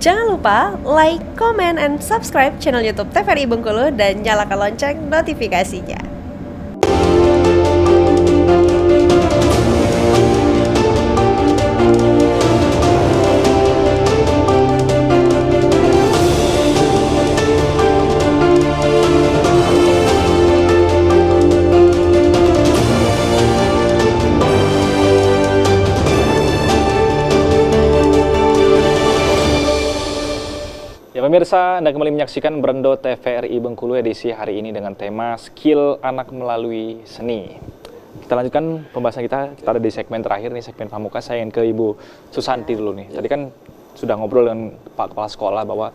Jangan lupa like, comment, and subscribe channel YouTube TVRI Bengkulu dan nyalakan lonceng notifikasinya. Pemirsa, Anda kembali menyaksikan Brendo TVRI Bengkulu edisi hari ini dengan tema Skill Anak Melalui Seni. Kita lanjutkan pembahasan kita ada di segmen terakhir nih, segmen Pamungkas. Saya ingin ke Ibu Susanti dulu nih. Tadi kan sudah ngobrol dengan Pak Kepala Sekolah bahwa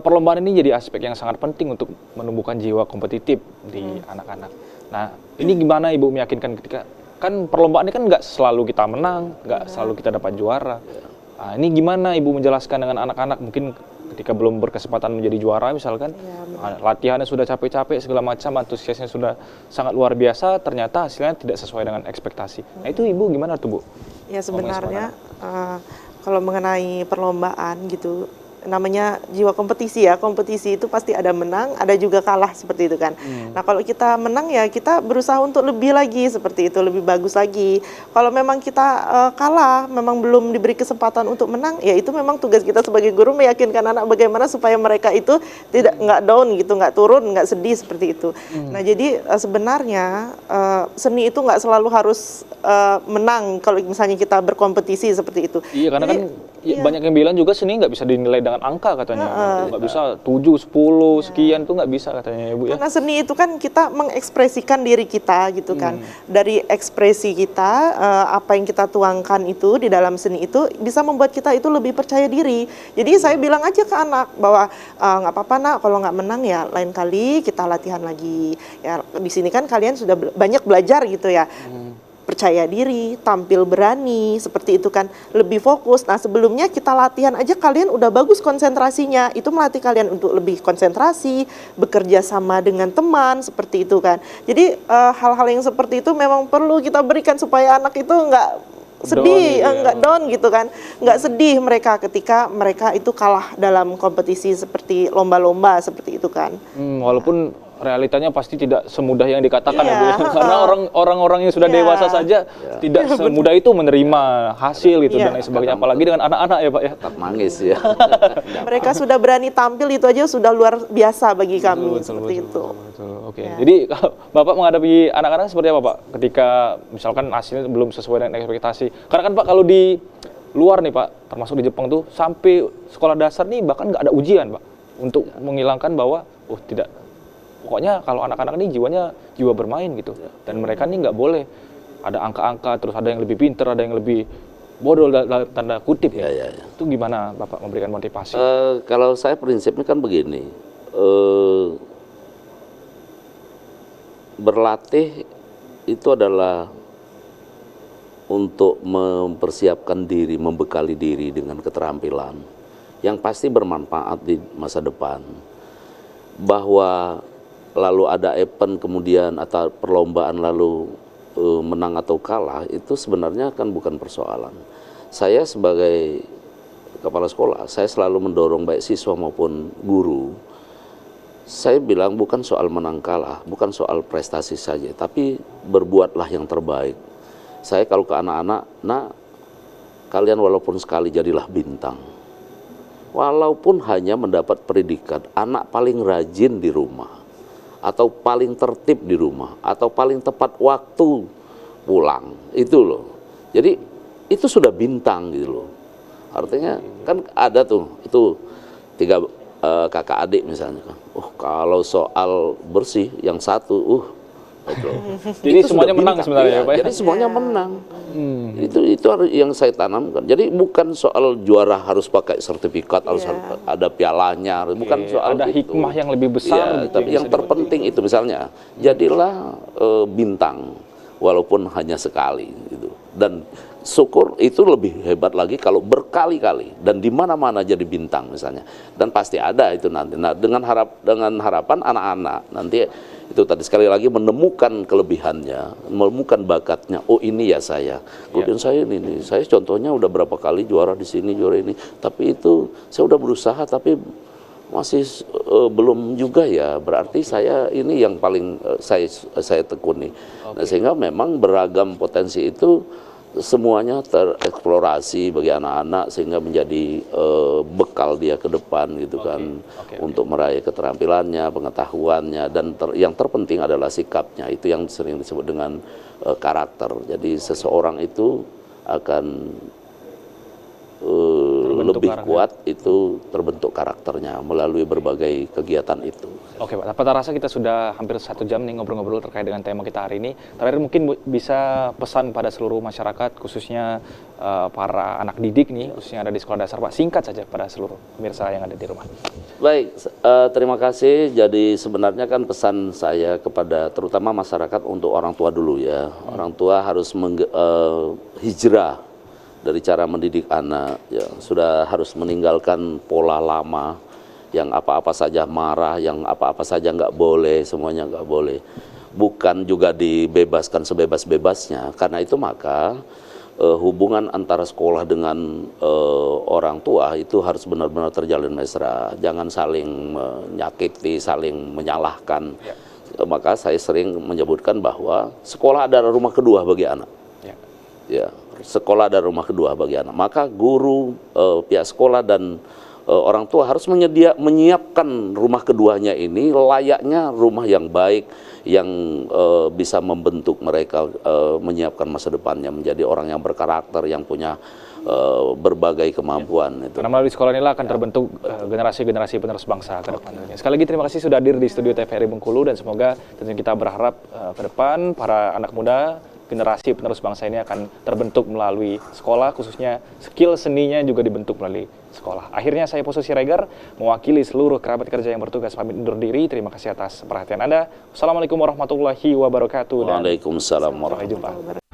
perlombaan ini jadi aspek yang sangat penting untuk menumbuhkan jiwa kompetitif di anak-anak. Nah, ini gimana Ibu meyakinkan ketika kan perlombaan ini kan nggak selalu kita menang, nggak selalu kita dapat juara. Nah, ini gimana Ibu menjelaskan dengan anak-anak mungkin ketika belum berkesempatan menjadi juara misalkan, latihannya sudah capek-capek segala macam, antusiasnya sudah sangat luar biasa, ternyata hasilnya tidak sesuai dengan ekspektasi. Nah itu Ibu gimana tuh Bu? Ya sebenarnya kalau mengenai perlombaan gitu, namanya jiwa kompetisi ya, kompetisi itu pasti ada menang, ada juga kalah seperti itu kan. Nah kalau kita menang ya kita berusaha untuk lebih lagi seperti itu, lebih bagus lagi. Kalau memang kita kalah, memang belum diberi kesempatan untuk menang, ya itu memang tugas kita sebagai guru meyakinkan anak bagaimana supaya mereka itu nggak down gitu, nggak turun, nggak sedih seperti itu. Nah jadi sebenarnya seni itu nggak selalu harus menang kalau misalnya kita berkompetisi seperti itu. Iya karena jadi, kan banyak yang bilang juga seni nggak bisa dinilai dengan angka katanya, nggak bisa 7, 10, sekian tuh nggak bisa katanya Ibu ya. Karena seni itu kan kita mengekspresikan diri kita gitu kan. Dari ekspresi kita, apa yang kita tuangkan itu di dalam seni itu bisa membuat kita itu lebih percaya diri. Jadi saya bilang aja ke anak bahwa nggak apa-apa nak kalau nggak menang ya lain kali kita latihan lagi. Ya di sini kan kalian sudah banyak belajar gitu ya. Percaya diri, tampil berani, seperti itu kan, lebih fokus. Nah sebelumnya kita latihan aja kalian udah bagus konsentrasinya, itu melatih kalian untuk lebih konsentrasi, bekerja sama dengan teman, seperti itu kan. Jadi hal-hal yang seperti itu memang perlu kita berikan supaya anak itu nggak sedih, nggak down gitu kan, nggak sedih mereka ketika mereka itu kalah dalam kompetisi seperti lomba-lomba seperti itu kan. Walaupun realitanya pasti tidak semudah yang dikatakan ya Bu ya. Karena orang-orang yang sudah dewasa saja tidak semudah itu menerima hasil gitu dan lain sebagainya, apalagi dengan anak-anak ya Pak ya. Tak manggis ya. Mereka sudah berani tampil itu aja sudah luar biasa bagi kami seperti itu. Oke. Jadi kalau Bapak menghadapi anak-anak seperti apa Pak ketika misalkan hasilnya belum sesuai dengan ekspektasi? Karena kan Pak kalau di luar nih Pak, termasuk di Jepang tuh sampai sekolah dasar nih bahkan nggak ada ujian Pak untuk menghilangkan bahwa tidak. Pokoknya kalau anak-anak ini jiwa bermain gitu, dan mereka ini nggak boleh ada angka-angka, terus ada yang lebih pinter, ada yang lebih bodoh dalam tanda kutip ya. Itu gimana Bapak memberikan motivasi? Kalau saya prinsipnya kan begini, berlatih itu adalah untuk mempersiapkan diri, membekali diri dengan keterampilan yang pasti bermanfaat di masa depan. Bahwa lalu ada event kemudian atau perlombaan lalu menang atau kalah itu sebenarnya kan bukan persoalan. Saya sebagai kepala sekolah, saya selalu mendorong baik siswa maupun guru. Saya bilang bukan soal menang kalah, bukan soal prestasi saja, tapi berbuatlah yang terbaik. Saya kalau ke anak-anak, nak kalian walaupun sekali jadilah bintang. Walaupun hanya mendapat predikat anak paling rajin di rumah, atau paling tertib di rumah, atau paling tepat waktu pulang, itu loh. Jadi itu sudah bintang gitu loh. Artinya kan ada tuh, itu 3 kakak adik misalnya kan. Kalau soal bersih yang satu, jadi semuanya menang sebenarnya ya Pak ya? Jadi semuanya menang. Itu yang saya tanamkan. Jadi bukan soal juara harus pakai sertifikat, harus ada pialanya, bukan soal ada itu. Hikmah yang lebih besar. Gitu, tapi yang terpenting itu misalnya, jadilah bintang walaupun hanya sekali gitu. Dan syukur itu lebih hebat lagi kalau berkali-kali dan di mana-mana jadi bintang misalnya. Dan pasti ada itu nanti. Nah, dengan harapan anak-anak nanti Itu tadi sekali lagi menemukan kelebihannya, menemukan bakatnya. Oh ini ya saya. Kemudian saya ini, saya contohnya udah berapa kali juara di sini, juara ini. Tapi itu saya udah berusaha, tapi masih belum juga ya. Berarti saya ini yang paling saya tekuni. Nah, sehingga memang beragam potensi itu semuanya tereksplorasi bagi anak-anak sehingga menjadi bekal dia ke depan gitu kan, untuk meraih keterampilannya, pengetahuannya, dan yang terpenting adalah sikapnya. Itu yang sering disebut dengan karakter. Jadi seseorang itu akan lebih kuat itu terbentuk karakternya melalui berbagai kegiatan itu. Oke Pak, pada rasa kita sudah hampir 1 jam nih ngobrol-ngobrol terkait dengan tema kita hari ini. Terakhir mungkin bisa pesan pada seluruh masyarakat, khususnya para anak didik nih, khususnya ada di sekolah dasar Pak, singkat saja pada seluruh pemirsa yang ada di rumah. Baik, terima kasih. Jadi sebenarnya kan pesan saya kepada terutama masyarakat untuk orang tua dulu ya. Orang tua harus hijrah dari cara mendidik anak, ya, sudah harus meninggalkan pola lama yang apa-apa saja marah, yang apa-apa saja nggak boleh, semuanya nggak boleh. Bukan juga dibebaskan sebebas-bebasnya. Karena itu maka hubungan antara sekolah dengan orang tua itu harus benar-benar terjalin mesra. Jangan saling menyakiti, saling menyalahkan. Maka saya sering menyebutkan bahwa sekolah adalah rumah kedua bagi anak. Ya, sekolah dan rumah kedua bagi anak. Maka guru, pihak sekolah dan orang tua harus menyiapkan rumah keduanya ini layaknya rumah yang baik, yang bisa membentuk mereka, menyiapkan masa depannya menjadi orang yang berkarakter, yang punya berbagai kemampuan. Itu. Karena melalui sekolah inilah akan terbentuk generasi-generasi penerus bangsa ke depan. Sekali lagi terima kasih sudah hadir di studio TVRI Bengkulu, dan semoga tentunya kita berharap ke depan para anak muda, generasi penerus bangsa ini akan terbentuk melalui sekolah, khususnya skill seninya juga dibentuk melalui sekolah. Akhirnya saya Poso Siregar mewakili seluruh kerabat kerja yang bertugas pamit undur diri. Terima kasih atas perhatian Anda. Wassalamualaikum warahmatullahi wabarakatuh. Waalaikumsalam warahmatullahi wabarakatuh.